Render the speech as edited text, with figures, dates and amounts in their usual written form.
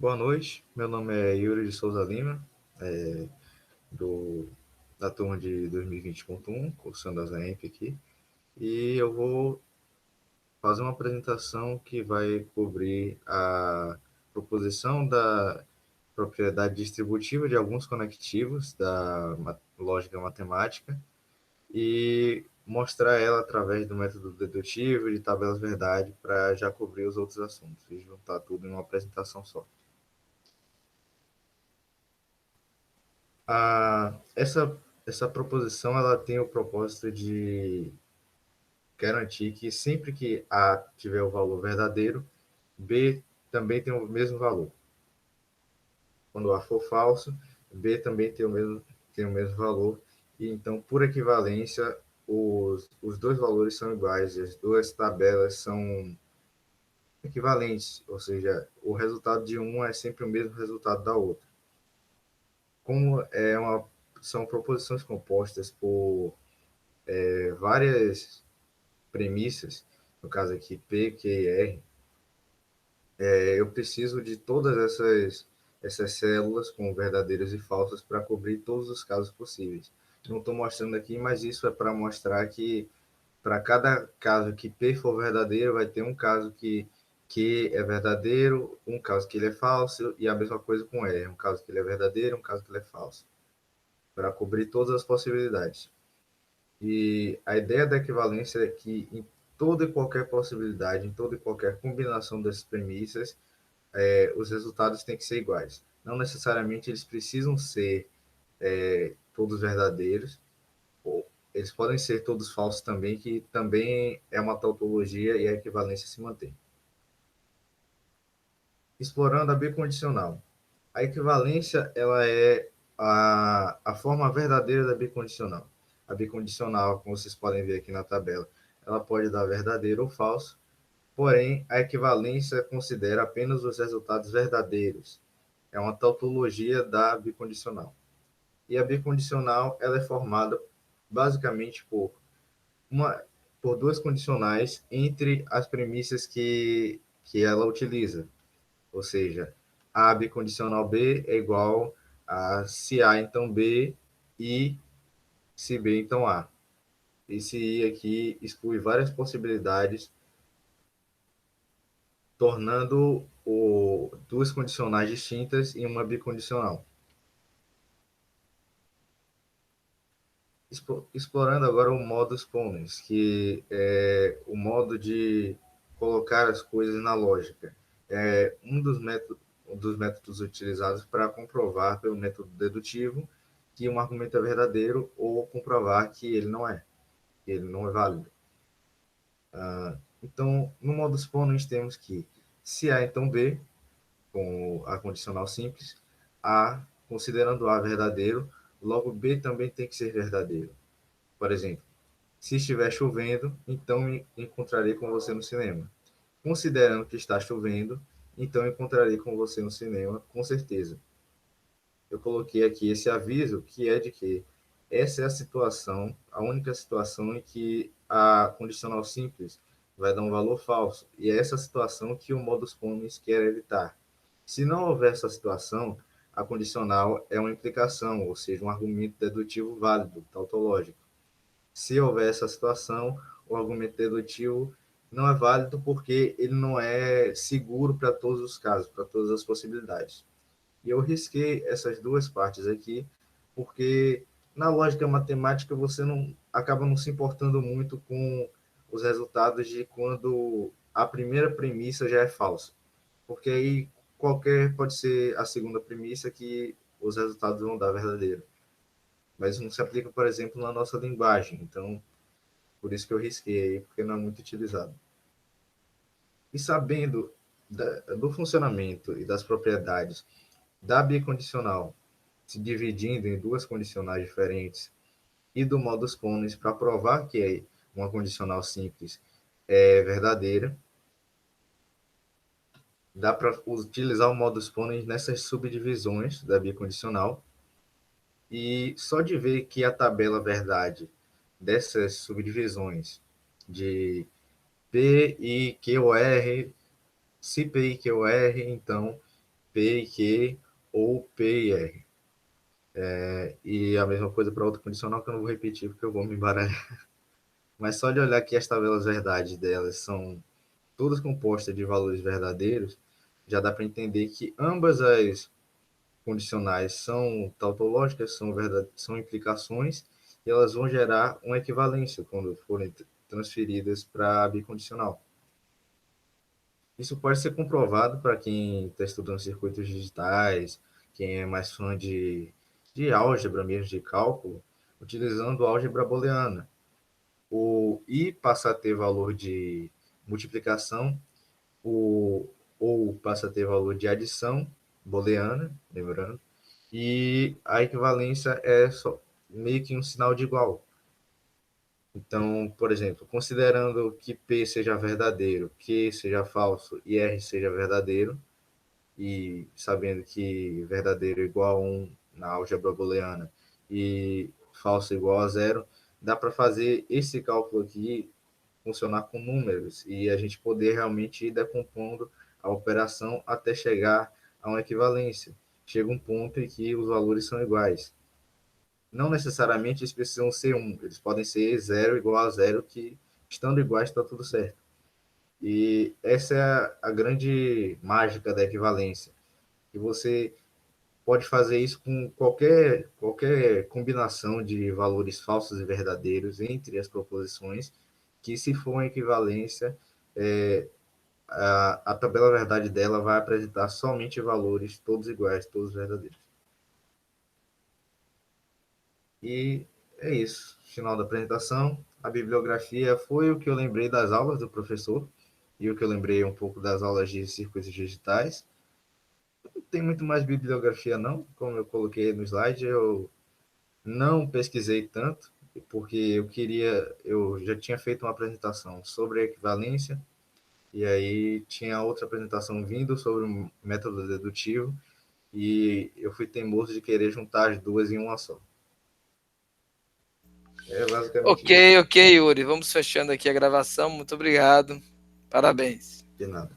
Boa noite, meu nome é Yuri de Souza Lima, é, do, da turma de 2020.1, cursando a ZEMP aqui, e eu vou fazer uma apresentação que vai cobrir a proposição da propriedade distributiva de alguns conectivos da lógica matemática e mostrar ela através do método dedutivo e de tabelas verdade para já cobrir os outros assuntos e juntar tudo em uma apresentação só. Essa proposição ela tem o propósito de garantir que sempre que A tiver o valor verdadeiro, B também tem o mesmo valor. Quando A for falso, B também tem o mesmo valor. E então, por equivalência, os dois valores são iguais, as duas tabelas são equivalentes, ou seja, o resultado de uma é sempre o mesmo resultado da outra. Como são proposições compostas por várias premissas, no caso aqui P, Q e R, eu preciso de todas essas células com verdadeiros e falsos para cobrir todos os casos possíveis. Não estou mostrando aqui, mas isso é para mostrar que para cada caso que P for verdadeiro, vai ter um caso que Q é verdadeiro, um caso que ele é falso, e a mesma coisa com R, um caso que ele é verdadeiro, um caso que ele é falso, para cobrir todas as possibilidades. E a ideia da equivalência é que em toda e qualquer possibilidade, em toda e qualquer combinação dessas premissas, os resultados têm que ser iguais. Não necessariamente eles precisam ser todos verdadeiros, ou eles podem ser todos falsos também, que também é uma tautologia e a equivalência se mantém. Explorando a bicondicional. A equivalência ela é a forma verdadeira da bicondicional. A bicondicional, como vocês podem ver aqui na tabela, ela pode dar verdadeiro ou falso, porém a equivalência considera apenas os resultados verdadeiros. É uma tautologia da bicondicional. E a bicondicional ela é formada basicamente uma, por duas condicionais entre as premissas que ela utiliza. Ou seja, A bicondicional B é igual a se A, então B, e se B, então A. Esse I aqui exclui várias possibilidades, tornando duas condicionais distintas em uma bicondicional. Explorando agora o modus ponens, que é o modo de colocar as coisas na lógica. É um dos métodos utilizados para comprovar pelo método dedutivo que um argumento é verdadeiro ou comprovar que ele não é válido. Então, no modus ponens temos que se A, então B, com a condicional simples, A, considerando A verdadeiro, logo B também tem que ser verdadeiro. Por exemplo, se estiver chovendo, então encontrarei com você no cinema. Considerando que está chovendo, então encontrarei com você no cinema, com certeza. Eu coloquei aqui esse aviso, que é de que essa é a situação, a única situação em que a condicional simples vai dar um valor falso. E é essa situação que o modus ponens quer evitar. Se não houver essa situação, a condicional é uma implicação, ou seja, um argumento dedutivo válido, tautológico. Se houver essa situação, o argumento dedutivo não é válido porque ele não é seguro para todos os casos, para todas as possibilidades. E eu risquei essas duas partes aqui, porque na lógica matemática você não acaba não se importando muito com os resultados de quando a primeira premissa já é falsa, porque aí qualquer pode ser a segunda premissa que os resultados vão dar verdadeiro. Mas não se aplica, por exemplo, na nossa linguagem. Então, por isso que eu risquei aí, porque não é muito utilizado. E sabendo do funcionamento e das propriedades da bicondicional, se dividindo em duas condicionais diferentes, e do modus ponens para provar que uma condicional simples é verdadeira, dá para utilizar o modus ponens nessas subdivisões da bicondicional, e só de ver que a tabela verdade dessas subdivisões de P, I, Q, R, se P, I, Q, R, então P e Q ou P e R. E a mesma coisa para outra condicional que eu não vou repetir porque eu vou me embaralhar. Mas só de olhar que as tabelas verdade delas são todas compostas de valores verdadeiros, já dá para entender que ambas as condicionais são tautológicas, são implicações, e elas vão gerar uma equivalência quando forem transferidas para a bicondicional. Isso pode ser comprovado para quem está estudando circuitos digitais, quem é mais fã de álgebra mesmo, de cálculo, utilizando álgebra booleana. O i passa a ter valor de multiplicação, o ou passa a ter valor de adição booleana, lembrando, e a equivalência é só meio que um sinal de igual. Então, por exemplo, considerando que P seja verdadeiro, Q seja falso e R seja verdadeiro, e sabendo que verdadeiro é igual a 1 na álgebra booleana e falso é igual a zero, dá para fazer esse cálculo aqui funcionar com números e a gente poder realmente ir decompondo a operação até chegar a uma equivalência. Chega um ponto em que os valores são iguais. Não necessariamente eles precisam ser 1, eles podem ser 0 igual a zero, que estando iguais está tudo certo. E essa é a grande mágica da equivalência, que você pode fazer isso com qualquer combinação de valores falsos e verdadeiros entre as proposições, que se for uma equivalência, a tabela verdade dela vai apresentar somente valores todos iguais, todos verdadeiros. E é isso. Final da apresentação. A bibliografia foi o que eu lembrei das aulas do professor e o que eu lembrei um pouco das aulas de circuitos digitais. Não tem muito mais bibliografia, não. Como eu coloquei no slide, eu não pesquisei tanto, porque eu já tinha feito uma apresentação sobre a equivalência, e aí tinha outra apresentação vindo sobre o método dedutivo, e eu fui teimoso de querer juntar as duas em uma só. É basicamente Ok, isso. ok, Yuri. Vamos fechando aqui a gravação. Muito obrigado. Parabéns. De nada.